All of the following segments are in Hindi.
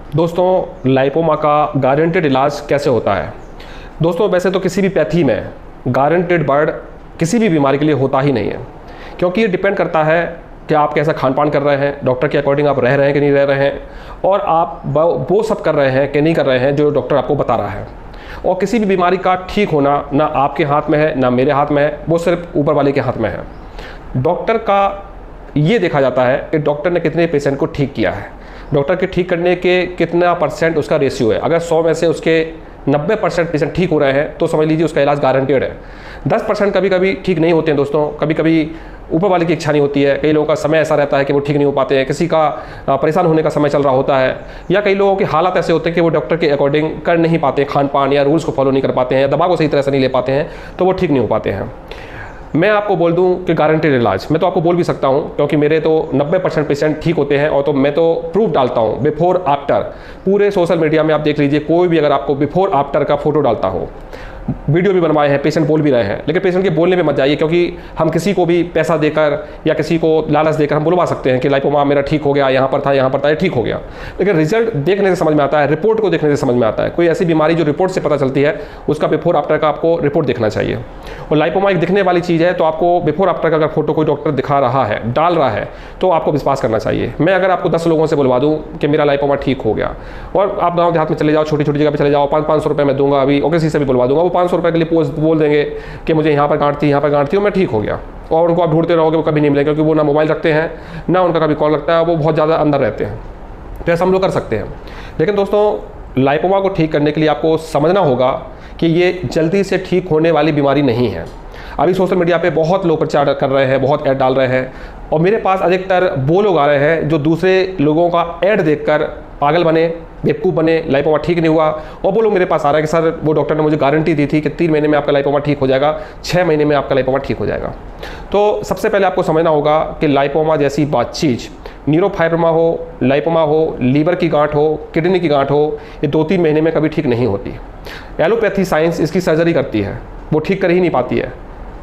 दोस्तों, लाइपोमा का गारंटेड इलाज कैसे होता है। दोस्तों, वैसे तो किसी भी पैथी में गारंटेड बर्ड किसी भी बीमारी के लिए होता ही नहीं है, क्योंकि ये डिपेंड करता है कि आप कैसा खान पान कर रहे हैं, डॉक्टर के अकॉर्डिंग आप रह रहे हैं कि नहीं रह रहे हैं, और आप वो सब कर रहे हैं कि नहीं कर रहे हैं जो डॉक्टर आपको बता रहा है। और किसी भी बीमारी का ठीक होना ना आपके हाथ में है ना मेरे हाथ में है, वो सिर्फ ऊपर वाले के हाथ में है। डॉक्टर का ये देखा जाता है कि डॉक्टर ने कितने पेशेंट को ठीक किया है, डॉक्टर के ठीक करने के कितना % उसका रेशियो है। अगर 100 में से उसके 90% पेशेंट ठीक हो रहे हैं तो समझ लीजिए उसका इलाज गारंटेड है। 10% कभी कभी ठीक नहीं होते हैं दोस्तों, कभी कभी ऊपर वाले की इच्छा नहीं होती है, कई लोगों का समय ऐसा रहता है कि वो ठीक नहीं हो पाते हैं, किसी का परेशान होने का समय चल रहा होता है, या कई लोगों के हालात ऐसे होते हैं कि वो डॉक्टर के अकॉर्डिंग कर नहीं पाते, खान पान या रूल्स को फॉलो नहीं कर पाते हैं, या दवा को सही तरह से नहीं ले पाते हैं, तो वो ठीक नहीं हो पाते हैं। मैं आपको बोल दूं कि गारंटेड इलाज, मैं तो आपको बोल भी सकता हूं क्योंकि मेरे तो 90% पेशेंट ठीक होते हैं, और तो मैं तो प्रूफ डालता हूं बिफोर आफ्टर। पूरे सोशल मीडिया में आप देख लीजिए, कोई भी अगर आपको बिफोर आफ्टर का फोटो डालता हो, वीडियो भी बनवाए हैं, पेशेंट बोल भी रहे हैं, लेकिन पेशेंट के बोलने पे मत जाइए, क्योंकि हम किसी को भी पैसा देकर या किसी को लालच देकर हम बुलवा सकते हैं कि लाइपोमा मेरा ठीक हो गया, यहाँ पर था ये ठीक हो गया, लेकिन रिजल्ट देखने से समझ में आता है, रिपोर्ट को देखने से समझ में आता है। कोई ऐसी बीमारी जो रिपोर्ट से पता चलती है, उसका बिफोर आफ्टर का आपको रिपोर्ट देखना चाहिए। और लाइपोमा एक दिखने वाली चीज़ है, तो आपको बिफोर आफ्टर का अगर फोटो कोई डॉक्टर दिखा रहा है, डाल रहा है, तो आपको विश्वास करना चाहिए। मैं अगर आपको 10 लोगों से बुलवा दूँ कि मेरा लाइपोमा ठीक हो गया, और आप गाँव देहात में चले जाओ, छोटी छोटी जगह पर चले जाओ, 500 रुपये मैं दूंगा अभी, और किसी से भी बुलवा दूंगा, वो 500 रुपये के लिए पोस्ट बोल देंगे कि मुझे यहाँ पर गांठ थी, यहाँ पर गांठ थी और मैं ठीक हो गया, और उनको आप ढूंढते रहोगे वो कभी नहीं मिलेंगे, क्योंकि वो ना मोबाइल रखते हैं ना उनका कभी कॉल लगता है, वो बहुत ज़्यादा अंदर रहते हैं। तो ऐसा हम लोग कर सकते हैं। लेकिन दोस्तों, लाइपोमा को ठीक करने के लिए आपको समझना होगा कि ये जल्दी से ठीक होने वाली बीमारी नहीं है। अभी सोशल मीडिया पे बहुत लोग प्रचार कर रहे हैं, बहुत ऐड डाल रहे हैं, और मेरे पास अधिकतर वो लोग आ रहे हैं जो दूसरे लोगों का ऐड देखकर पागल बने, बेवकूफ़ बने, लाइपोमा ठीक नहीं हुआ, और वो लोग मेरे पास आ रहा है कि सर वो डॉक्टर ने मुझे गारंटी दी थी कि 3 महीने में आपका लाइपोमा ठीक हो जाएगा, 6 महीने में आपका लाइपोमा ठीक हो जाएगा। तो सबसे पहले आपको समझना होगा कि लाइपोमा जैसी बात चीज़, न्यूरोफाइब्रोमा हो, लाइपोमा हो, लीवर की गांठ हो, किडनी की गांठ हो, ये 2-3 महीने में कभी ठीक नहीं होती। एलोपैथी साइंस इसकी सर्जरी करती है, वो ठीक कर ही नहीं पाती है।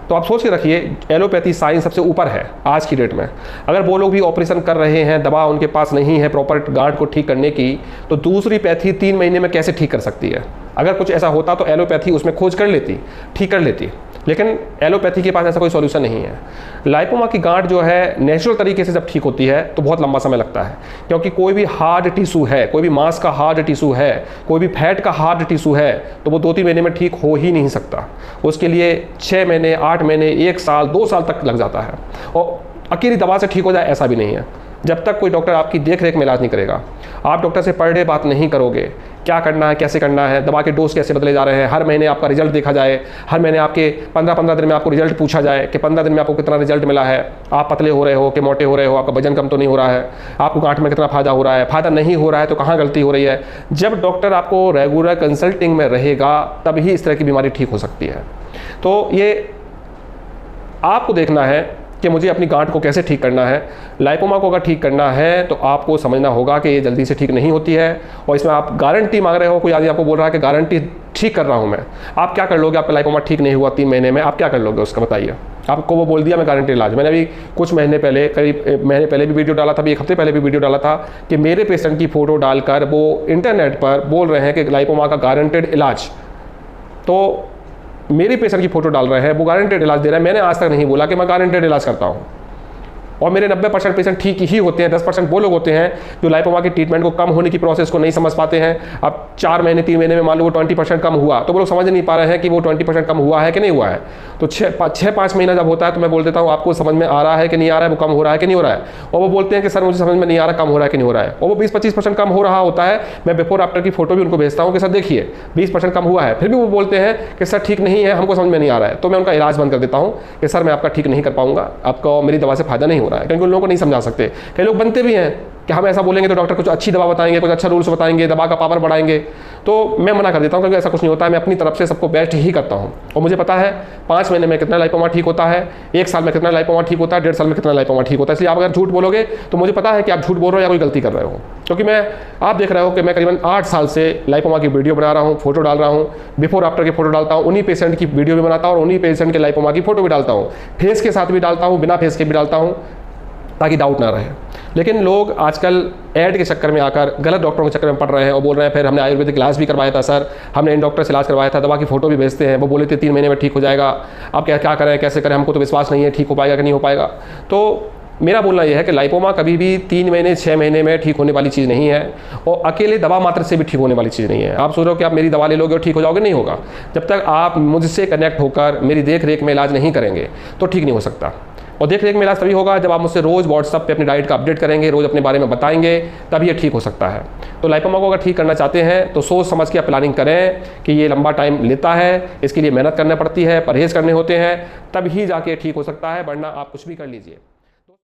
तो आप सोच के रखिए, एलोपैथी साइंस सबसे ऊपर है आज की डेट में। अगर वो लोग भी ऑपरेशन कर रहे हैं, दवा उनके पास नहीं है प्रॉपर गांठ को ठीक करने की, तो दूसरी पैथी 3 महीने में कैसे ठीक कर सकती है। अगर कुछ ऐसा होता तो एलोपैथी उसमें खोज कर लेती, ठीक कर लेती, लेकिन एलोपैथी के पास ऐसा कोई सॉल्यूशन नहीं है। लाइपोमा की गांठ जो है नेचुरल तरीके से जब ठीक होती है तो बहुत लंबा समय लगता है, क्योंकि कोई भी हार्ड टिश्यू है, कोई भी मांस का हार्ड टिश्यू है, कोई भी फैट का हार्ड टिश्यू है, तो वो 2-3 महीने में ठीक हो ही नहीं सकता। उसके लिए 6 महीने, 8 महीने, 1 साल, 2 साल तक लग जाता है, और अकेली दवा से ठीक हो जाए ऐसा भी नहीं है, जब तक कोई डॉक्टर आपकी देख रेख में इलाज नहीं करेगा। आप डॉक्टर से पर डे बात नहीं करोगे, क्या करना है, कैसे करना है, दवा के डोज कैसे बदले जा रहे हैं, हर महीने आपका रिजल्ट देखा जाए, हर महीने आपके 15-15 दिन में आपको रिजल्ट पूछा जाए कि 15 दिन में आपको कितना रिजल्ट मिला है, आप पतले हो रहे हो कि मोटे हो रहे हो, आपका वजन कम तो नहीं हो रहा है, आपको गांठ में कितना फायदा हो रहा है, फायदा नहीं हो रहा है तो कहाँ गलती हो रही है। जब डॉक्टर आपको रेगुलर कंसल्टिंग में रहेगा तभी इस तरह की बीमारी ठीक हो सकती है। तो ये आपको देखना है कि मुझे अपनी गांठ को कैसे ठीक करना है। लाइपोमा को अगर ठीक करना है तो आपको समझना होगा कि ये जल्दी से ठीक नहीं होती है, और इसमें आप गारंटी मांग रहे हो। कोई आदमी आपको बोल रहा है कि गारंटी ठीक कर रहा हूँ मैं, आप क्या कर लोगे? आपका लाइपोमा ठीक नहीं हुआ 3 महीने में, आप क्या कर लोगे उसका बताइए। आपको वो बोल दिया मैं गारंटी इलाज। मैंने अभी कुछ महीने पहले, करीब महीने पहले भी वीडियो डाला था, अभी 1 हफ्ते पहले भी वीडियो डाला था कि मेरे पेशेंट की फ़ोटो डालकर वो इंटरनेट पर बोल रहे हैं कि लाइपोमा का गारंटेड इलाज, तो मेरी पेशेंट की फोटो डाल रहे हैं, वो गारंटेड इलाज दे रहा है। मैंने आज तक नहीं बोला कि मैं गारंटेड इलाज करता हूँ, और मेरे 90% पेशेंट ठीक ही होते हैं। 10% वो लोग होते हैं जो लाइपोमा की ट्रीटमेंट को कम होने की प्रोसेस को नहीं समझ पाते हैं। अब 4 महीने 3 महीने में मान लो वो 20% कम हुआ, तो वो लोग समझ नहीं पा रहे हैं कि वो 20% कम हुआ है कि नहीं हुआ है। तो 6-5 महीना जब होता है तो मैं बोल देता हूँ आपको समझ में आ रहा है कि नहीं आ रहा है, वो कम हो रहा है कि नहीं हो रहा है, और वो बोलते हैं कि सर मुझे समझ में नहीं आ रहा कम हो रहा है कि नहीं हो रहा है, और वो 20-25% कम हो रहा होता है। मैं बिफोर आफ्टर की फोटो भी उनको भेजता हूँ कि सर देखिए 20% कम हुआ है, फिर भी वो बोलते हैं कि सर ठीक नहीं है, हमको समझ में नहीं आ रहा है। तो मैं उनका इलाज बंद कर देता हूँ कि सर मैं आपका ठीक नहीं कर पाऊंगा, आपको मेरी दवा से फायदा नहीं हो रहा है, क्योंकि उन लोगों को नहीं समझा सकते। कई लोग बनते भी हैं कि हम ऐसा बोलेंगे तो डॉक्टर कुछ अच्छी दवा बताएंगे, कुछ अच्छा रूल्स बताएंगे, दवा का पावर बढ़ाएंगे, तो मैं मना कर देता हूं, क्योंकि ऐसा कुछ नहीं होता है। मैं अपनी तरफ से सबको बेस्ट ही करता हूं, और मुझे पता है 5 महीने में कितना लाइपोमा ठीक होता है, 1 साल में कितना लाइपोमा ठीक होता है, 1.5 साल में कितना लाइपोमा ठीक होता है। इसलिए आप अगर झूठ बोलोगे तो मुझे पता है कि आप झूठ बोल रहे हो या कोई गलती कर रहे हो, क्योंकि आप देख रहे हो कि मैं करीबन 8 साल से लाइपोमा की वीडियो बना रहा हूँ, फोटो डाल रहा हूँ, बिफोर आफ्टर की फोटो डालता हूँ, उन्हीं पेशेंट की वीडियो भी बनाता हूँ और उन्हीं पेशेंट के लाइपोमा की फोटो भी डालता हूँ, फेस के साथ भी डालता हूँ, बिना फेस के भी डालता हूँ। ताकि डाउट ना रहे। लेकिन लोग आजकल ऐड के चक्कर में आकर गलत डॉक्टरों के चक्कर में पड़ रहे हैं और बोल रहे हैं फिर हमने आयुर्वेदिक इलाज भी करवाया था सर, हमने इन डॉक्टर से इलाज करवाया था, दवा की फोटो भी भेजते हैं, वो बोले थे 3 महीने में ठीक हो जाएगा, अब क्या करें कैसे करें, हमको तो विश्वास नहीं है ठीक हो पाएगा कि नहीं हो पाएगा। तो मेरा बोलना यह है कि लाइपोमा कभी भी 3 महीने 6 महीने में ठीक होने वाली चीज़ नहीं है और अकेले दवा मात्र से भी ठीक होने वाली चीज़ नहीं है। आप सोच रहे हो कि आप मेरी दवा ले लोगे और ठीक हो जाओगे, नहीं होगा। जब तक आप मुझसे कनेक्ट होकर मेरी देख रेख में इलाज नहीं करेंगे तो ठीक नहीं हो सकता। और देख रेख में इलाज तभी होगा जब आप मुझसे रोज़ व्हाट्सअप पे अपनी डाइट का अपडेट करेंगे, रोज़ अपने बारे में बताएंगे, तब ये ठीक हो सकता है। तो लाइपोमा को अगर ठीक करना चाहते हैं तो सोच समझ के आप प्लानिंग करें कि ये लंबा टाइम लेता है, इसके लिए मेहनत करनी पड़ती है, परहेज़ करने होते हैं, तब ही जाके ठीक हो सकता है, वरना आप कुछ भी कर लीजिए।